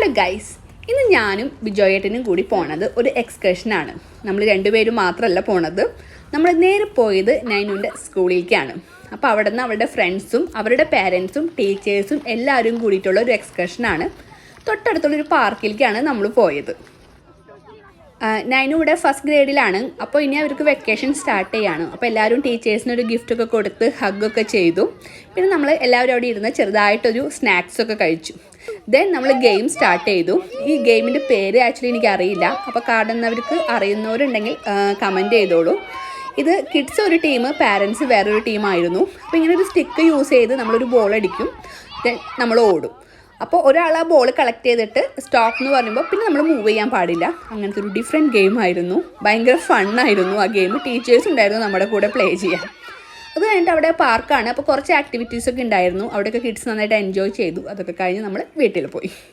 Hello guys, ഇന്ന് ഞാനും ബിജോയേട്ടനും കൂടി പോണത് ഒരു എക്സ്കർഷനാണ്. നമ്മൾ രണ്ടുപേരും മാത്രമല്ല പോണത്, നമ്മൾ നേരെ പോയത് നൈനുവിൻ്റെ സ്കൂളിലേക്കാണ്. അപ്പോൾ അവിടെ നിന്ന് അവരുടെ ഫ്രണ്ട്സും അവരുടെ പേരൻസും ടീച്ചേഴ്സും എല്ലാവരും കൂടിയിട്ടുള്ള ഒരു എക്സ്കർഷനാണ്. തൊട്ടടുത്തുള്ളൊരു പാർക്കിലേക്കാണ് നമ്മൾ പോയത്. നൈനു ഇവിടെ ഫസ്റ്റ് ഗ്രേഡിലാണ്. അപ്പോൾ ഇനി അവർക്ക് വെക്കേഷൻ സ്റ്റാർട്ട് ചെയ്യാണ്. അപ്പോൾ എല്ലാവരും ടീച്ചേഴ്സിനൊരു ഗിഫ്റ്റൊക്കെ കൊടുത്ത് ഹഗ്ഗൊക്കെ ചെയ്തു. പിന്നെ നമ്മൾ എല്ലാവരും അവിടെ ഇരുന്ന് ചെറുതായിട്ടൊരു സ്നാക്സൊക്കെ കഴിച്ചു. ദെൻ നമ്മൾ ഗെയിം സ്റ്റാർട്ട് ചെയ്തു. ഈ ഗെയിമിൻ്റെ പേര് ആക്ച്വലി എനിക്കറിയില്ല. അപ്പോൾ കാണുന്നവർക്ക് അറിയുന്നവരുണ്ടെങ്കിൽ കമൻറ്റ് ചെയ്തോളൂ. ഇത് കിഡ്സ് ഒരു ടീം, പാരൻസ് വേറൊരു ടീമായിരുന്നു. അപ്പോൾ ഇങ്ങനെ ഒരു സ്റ്റിക്ക് യൂസ് ചെയ്ത് നമ്മളൊരു ബോൾ അടിക്കും, ദെൻ നമ്മൾ ഓടും. അപ്പോൾ ഒരാൾ ആ ബോൾ കളക്ട് ചെയ്തിട്ട് സ്റ്റോപ്പ് എന്ന് പറയുമ്പോൾ പിന്നെ നമ്മൾ മൂവ് ചെയ്യാൻ പാടില്ല. അങ്ങനത്തെ ഒരു ഡിഫറെൻറ്റ് ഗെയിം ആയിരുന്നു. ഭയങ്കര ഫണ്ണായിരുന്നു ആ ഗെയിം. ടീച്ചേഴ്സ് ഉണ്ടായിരുന്നു നമ്മുടെ കൂടെ പ്ലേ ചെയ്യാൻ. അത് കഴിഞ്ഞിട്ട് അവിടെ പാർക്കാണ്. അപ്പോൾ കുറച്ച് ആക്ടിവിറ്റീസൊക്കെ ഉണ്ടായിരുന്നു. അവിടെയൊക്കെ കിഡ്സ് നന്നായിട്ട് എൻജോയ് ചെയ്തു. അതൊക്കെ കഴിഞ്ഞ് നമ്മൾ വീട്ടിൽ പോയി.